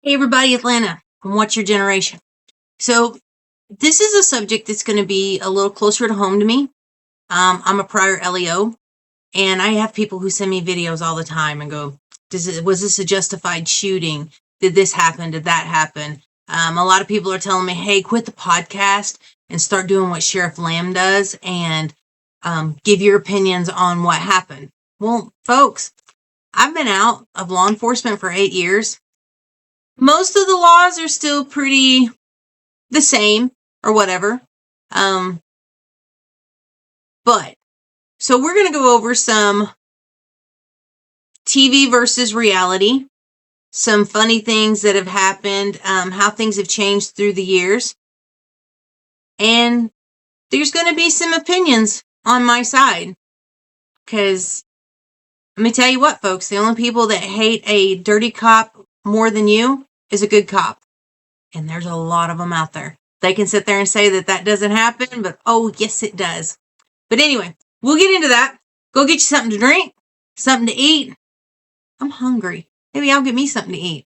Hey everybody, Atlanta from What's Your Generation. So this is a subject that's going to be a little closer to home to me. I'm a prior LEO, and I have people who send me videos all the time and go, was this a justified shooting? Did this happen? Did that happen? A lot of people are telling me, hey, quit the podcast and start doing what Sheriff Lamb does and give your opinions on what happened. Well, folks, I've been out of law enforcement for 8 years. Most of the laws are still pretty the same or whatever. But so we're going to go over some TV versus reality, some funny things that have happened, how things have changed through the years. And there's going to be some opinions on my side. Because let me tell you what, folks, the only people that hate a dirty cop more than you is a good cop. And there's a lot of them out there. They can sit there and say that that doesn't happen, but oh, yes, it does. But anyway, we'll get into that. Go get you something to drink, something to eat. I'm hungry. Maybe I'll get me something to eat.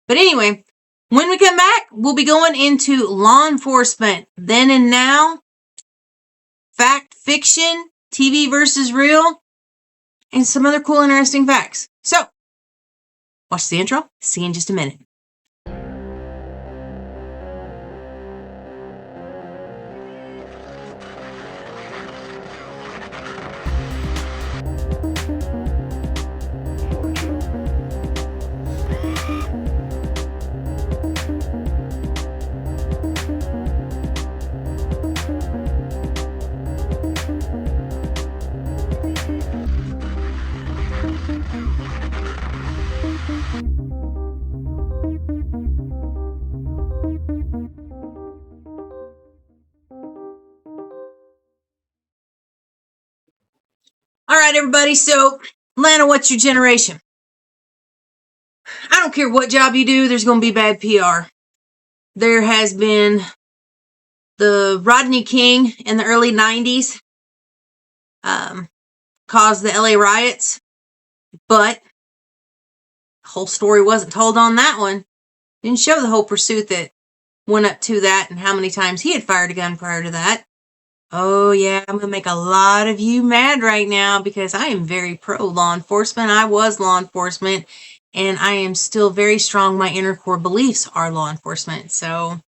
But anyway, when we come back, we'll be going into law enforcement, then and now, fact, fiction, TV versus real, and some other cool, interesting facts. So, watch the intro. See you in just a minute. All right, everybody. So, Lana, what's your generation? I don't care what job you do, there's going to be bad PR. There has been the Rodney King in the early 90s caused the LA riots, but the whole story wasn't told on that one. Didn't show the whole pursuit that went up to that and how many times he had fired a gun prior to that. Oh, yeah, I'm going to make a lot of you mad right now because I am very pro law enforcement. I was law enforcement, and I am still very strong. My inner core beliefs are law enforcement. So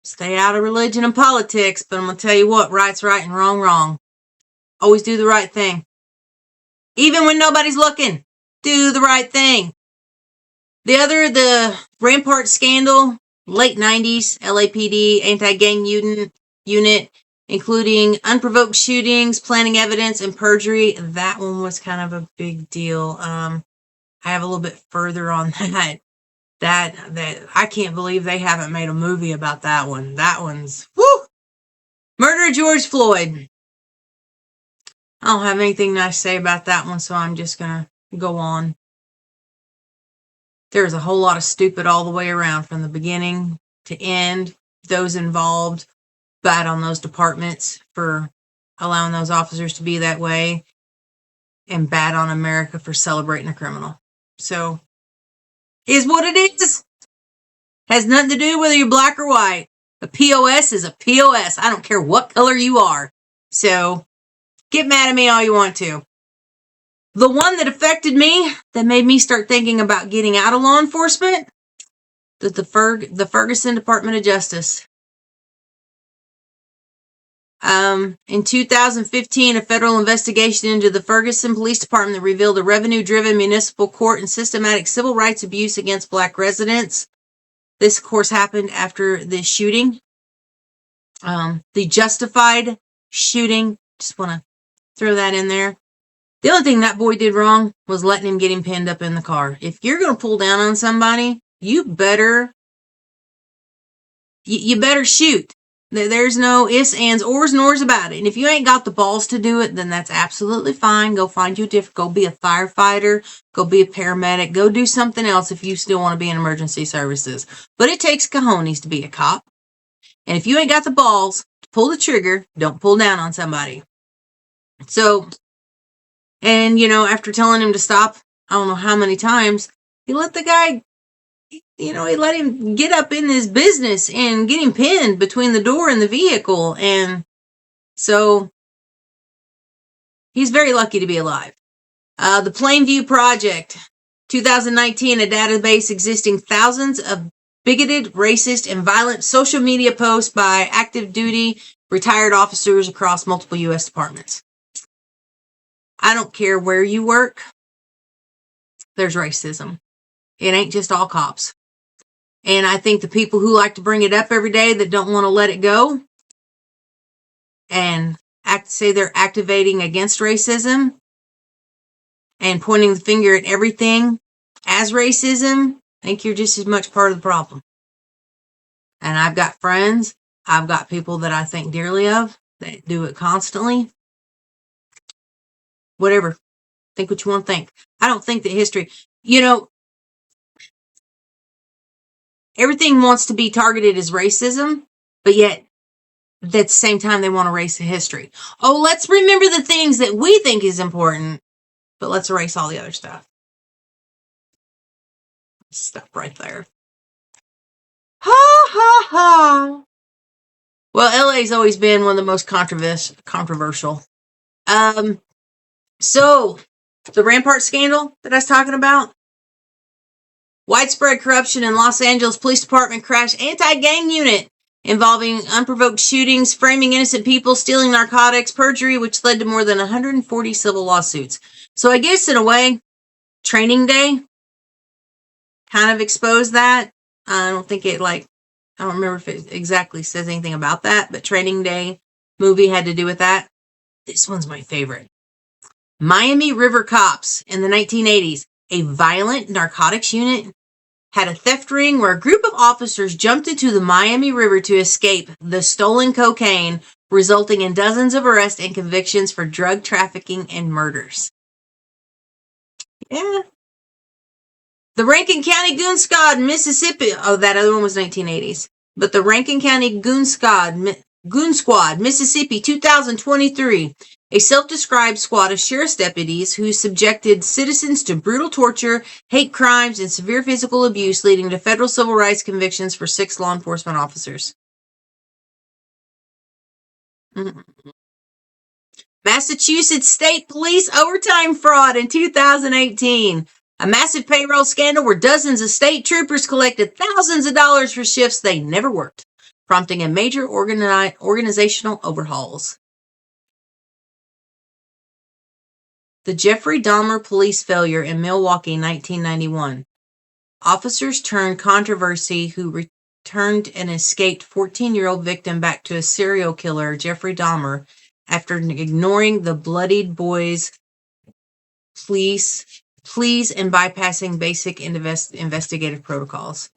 stay out of religion and politics, but I'm going to tell you what, right's right and wrong, wrong. Always do the right thing. Even when nobody's looking, do the right thing. The Rampart scandal, late 90s, LAPD, anti-gang unit, including unprovoked shootings, planting evidence, and perjury. That one was kind of a big deal. I have a little bit further on that. That I can't believe they haven't made a movie about that one. That one's woo. Murder of George Floyd. I don't have anything nice to say about that one, so I'm just gonna go on. There's a whole lot of stupid all the way around from the beginning to end. Those involved, bad on those departments for allowing those officers to be that way, and bad on America for celebrating a criminal. So, is what it is. Has nothing to do whether you're black or white. A POS is a POS. I don't care what color you are. So, get mad at me all you want to. The one that affected me, that made me start thinking about getting out of law enforcement, the Ferguson Department of Justice. In 2015, a federal investigation into the Ferguson Police Department revealed a revenue-driven municipal court and systematic civil rights abuse against black residents. This, of course, happened after the shooting. The justified shooting, just want to throw that in there. The only thing that boy did wrong was letting him get him pinned up in the car. If you're going to pull down on somebody, you better shoot. There's no ifs, ands, ors, nors about it. And if you ain't got the balls to do it, then that's absolutely fine. Go find you a different, go be a firefighter, go be a paramedic, go do something else if you still want to be in emergency services. But it takes cojones to be a cop. And if you ain't got the balls to pull the trigger, don't pull down on somebody. So, and after telling him to stop, I don't know how many times, he let the guy he let him get up in his business and get him pinned between the door and the vehicle. And so he's very lucky to be alive. The Plainview Project, 2019, a database existing thousands of bigoted, racist, and violent social media posts by active duty retired officers across multiple U.S. departments. I don't care where you work, there's racism. It ain't just all cops. And I think the people who like to bring it up every day that don't want to let it go and say they're activating against racism and pointing the finger at everything as racism, I think you're just as much part of the problem. And I've got friends, I've got people that I think dearly of that do it constantly. Whatever. Think what you want to think. I don't think that history, everything wants to be targeted as racism, but yet at the same time they want to erase the history. Oh, let's remember the things that we think is important, but let's erase all the other stuff. Stop right there. Ha ha ha. Well, LA's always been one of the most controversial. So the Rampart scandal that I was talking about, widespread corruption in Los Angeles Police Department crashed anti-gang unit involving unprovoked shootings, framing innocent people, stealing narcotics, perjury, which led to more than 140 civil lawsuits. So I guess in a way, Training Day kind of exposed that. I don't think I don't remember if it exactly says anything about that, but Training Day movie had to do with that. This one's my favorite. Miami River cops in the 1980s, a violent narcotics unit, had a theft ring where a group of officers jumped into the Miami River to escape the stolen cocaine, resulting in dozens of arrests and convictions for drug trafficking and murders. Yeah. The Rankin County Goon Squad, Mississippi. Oh, that other one was 1980s. But the Rankin County Goon Squad, Mississippi, 2023. A self-described squad of sheriff's deputies who subjected citizens to brutal torture, hate crimes, and severe physical abuse, leading to federal civil rights convictions for 6 law enforcement officers. Massachusetts State Police overtime fraud in 2018. A massive payroll scandal where dozens of state troopers collected thousands of dollars for shifts they never worked, prompting a major organizational overhauls. The Jeffrey Dahmer police failure in Milwaukee, 1991. Officers turned controversy who returned an escaped 14-year-old victim back to a serial killer, Jeffrey Dahmer, after ignoring the bloodied boy's pleas and bypassing basic investigative protocols.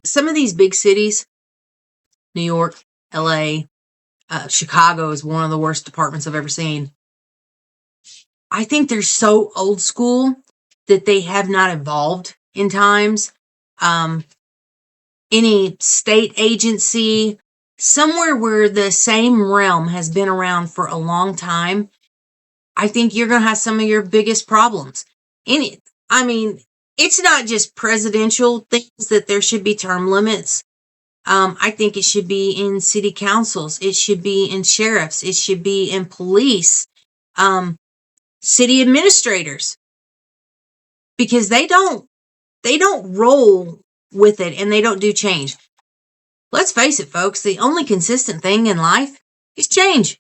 Some of these big cities, New York, LA, Chicago is one of the worst departments I've ever seen. I think they're so old school that they have not evolved in times. Any state agency, somewhere where the same realm has been around for a long time, I think you're going to have some of your biggest problems. It's not just presidential things that there should be term limits. I think it should be in city councils. It should be in sheriffs. It should be in police, city administrators, because they don't roll with it and they don't do change. Let's face it, folks. The only consistent thing in life is change.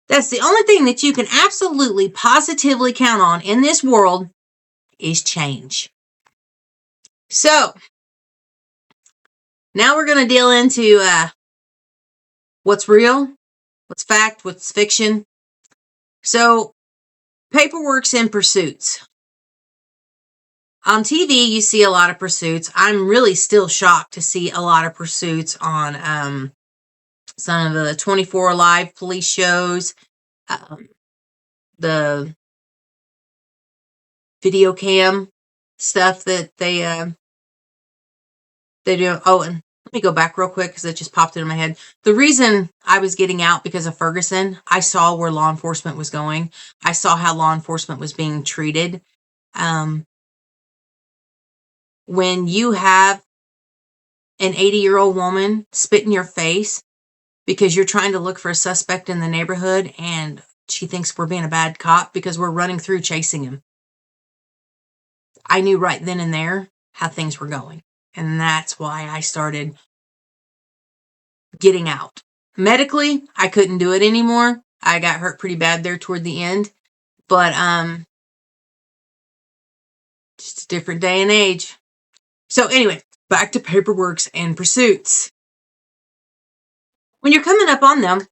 That's the only thing that you can absolutely positively count on in this world is change. So, now we're going to deal into what's real, what's fact, what's fiction. So, paperworks and pursuits. On TV, you see a lot of pursuits. I'm really still shocked to see a lot of pursuits on some of the 24 Live police shows, the video cam stuff that they do. Oh, and let me go back real quick because it just popped into my head. The reason I was getting out because of Ferguson, I saw where law enforcement was going. I saw how law enforcement was being treated. when you have an 80-year-old woman spit in your face because you're trying to look for a suspect in the neighborhood and she thinks we're being a bad cop because we're running through chasing him. I knew right then and there how things were going. And that's why I started getting out. Medically, I couldn't do it anymore. I got hurt pretty bad there toward the end. But just a different day and age. So anyway, back to paperworks and pursuits. When you're coming up on them,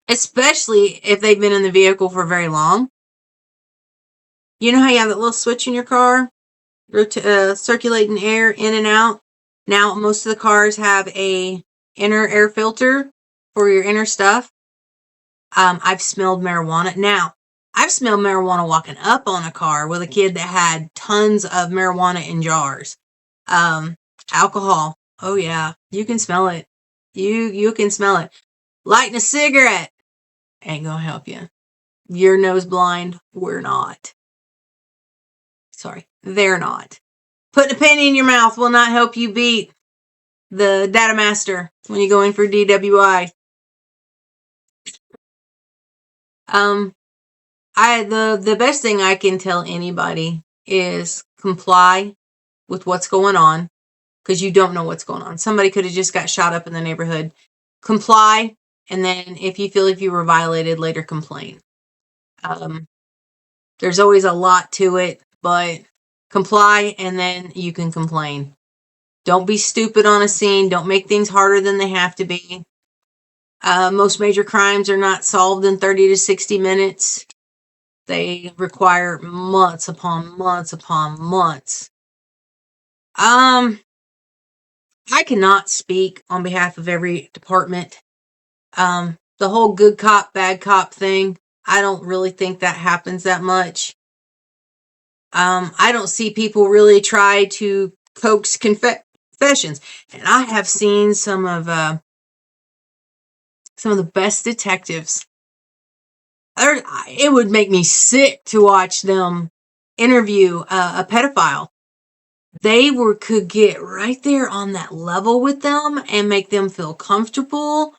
especially if they've been in the vehicle for very long, you know how you have that little switch in your car, circulating air in and out? Now, most of the cars have a inner air filter for your inner stuff. I've smelled marijuana. Now, I've smelled marijuana walking up on a car with a kid that had tons of marijuana in jars. Alcohol. Oh yeah, you can smell it. You can smell it. Lighting a cigarette ain't gonna help you. You're nose blind. We're not. Sorry, they're not. Putting a penny in your mouth will not help you beat the data master when you go in for DWI. The best thing I can tell anybody is comply with what's going on, because you don't know what's going on. Somebody could have just got shot up in the neighborhood. Comply, and then if you feel like you were violated, later complain. There's always a lot to it, but comply and then you can complain. Don't be stupid on a scene. Don't make things harder than they have to be. Most major crimes are not solved in 30 to 60 minutes. They require months upon months upon months. I cannot speak on behalf of every department. The whole good cop, bad cop thing, I don't really think that happens that much. I don't see people really try to coax confessions. And I have seen some of the best detectives. It would make me sick to watch them interview a pedophile. They could get right there on that level with them and make them feel comfortable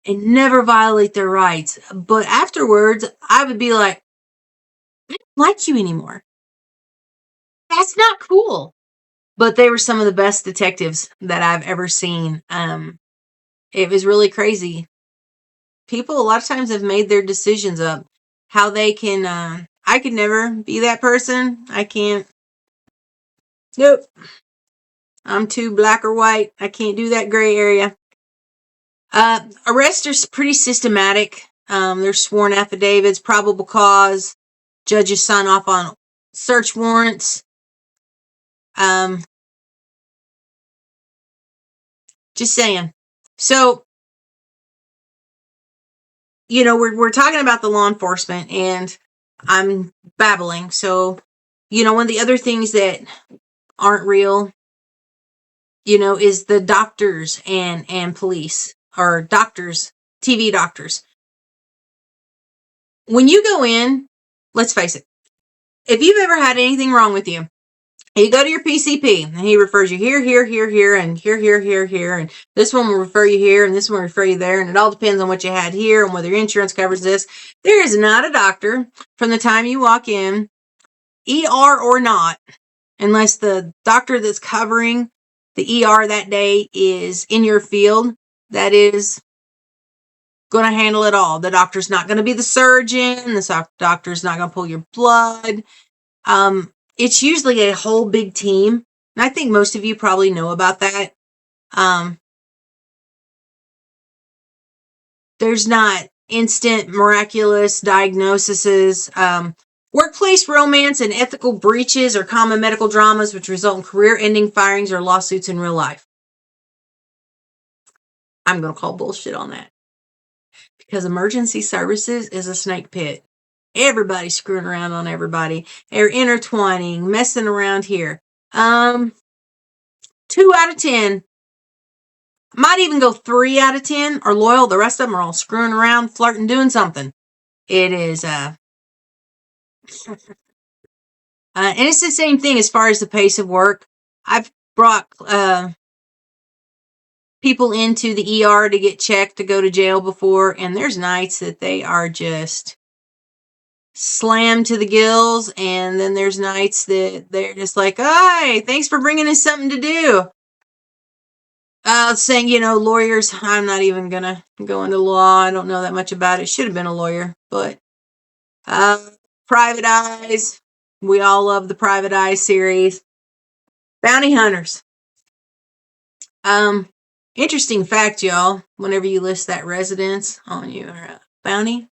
and never violate their rights. But afterwards, I would be like, I don't like you anymore. That's not cool. But they were some of the best detectives that I've ever seen. It was really crazy. People a lot of times have made their decisions up. How they can, I could never be that person. I can't. Nope. I'm too black or white. I can't do that gray area. Arrests are pretty systematic. There's sworn affidavits, probable cause. Judges sign off on search warrants. Just saying. So, you know, we're talking about the law enforcement and I'm babbling. So, you know, one of the other things that aren't real, you know, is the doctors and police, or doctors, TV doctors. When you go in, let's face it, if you've ever had anything wrong with you, you go to your PCP and he refers you here, here, here, here, and here, here, here, here, and this one will refer you here and this one will refer you there, and it all depends on what you had here and whether your insurance covers this. There is not a doctor from the time you walk in, ER or not, unless the doctor that's covering the ER that day is in your field, that is going to handle it all. The doctor's not going to be the surgeon. The doctor's not going to pull your blood. It's usually a whole big team. And I think most of you probably know about that. There's not instant miraculous diagnoses. Workplace romance and ethical breaches are common medical dramas which result in career-ending firings or lawsuits in real life. I'm going to call bullshit on that. Because emergency services is a snake pit. Everybody's screwing around on everybody. They're intertwining, messing around here. 2 out of 10. Might even go 3 out of 10 are loyal. The rest of them are all screwing around, flirting, doing something. It is, and it's the same thing as far as the pace of work. I've brought people into the ER to get checked to go to jail before, and there's nights that they are just slammed to the gills, and then there's nights that they're just like, "Hi, thanks for bringing us something to do." Saying, lawyers, I'm not even gonna go into law. I don't know that much about it. Should have been a lawyer, but Private Eyes. We all love the Private Eyes series. Bounty Hunters. Interesting fact, y'all. Whenever you list that residence on your bounty,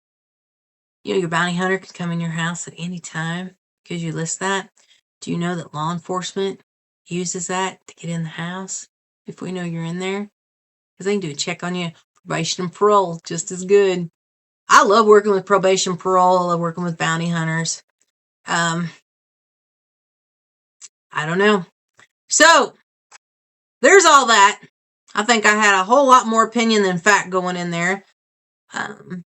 your bounty hunter could come in your house at any time because you list that. Do you know that law enforcement uses that to get in the house if we know you're in there? Because they can do a check on you. Probation and parole, just as good. I love working with probation and parole. I love working with bounty hunters. I don't know. So, there's all that. I think I had a whole lot more opinion than fact going in there. Tell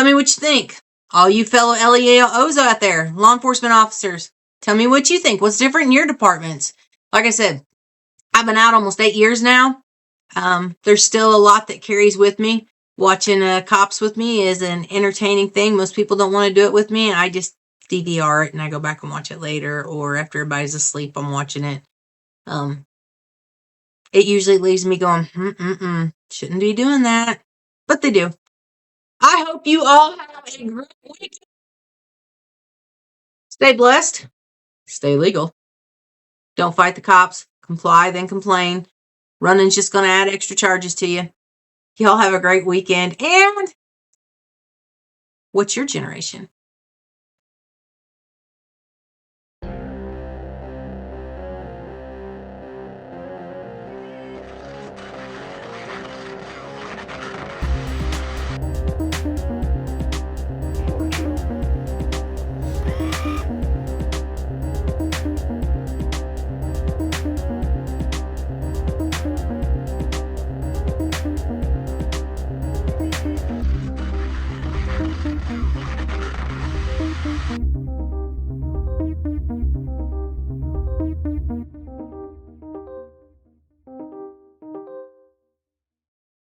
me what you think. All you fellow LEOs out there, law enforcement officers, tell me what you think. What's different in your departments? Like I said, I've been out almost 8 years now. There's still a lot that carries with me. Watching cops with me is an entertaining thing. Most people don't want to do it with me. I just DVR it and I go back and watch it later, or after everybody's asleep, I'm watching it. It usually leaves me going, shouldn't be doing that, but they do. I hope you all have a great week. Stay blessed. Stay legal. Don't fight the cops. Comply, then complain. Running's just going to add extra charges to you. Y'all have a great weekend. And what's your generation? Thank you.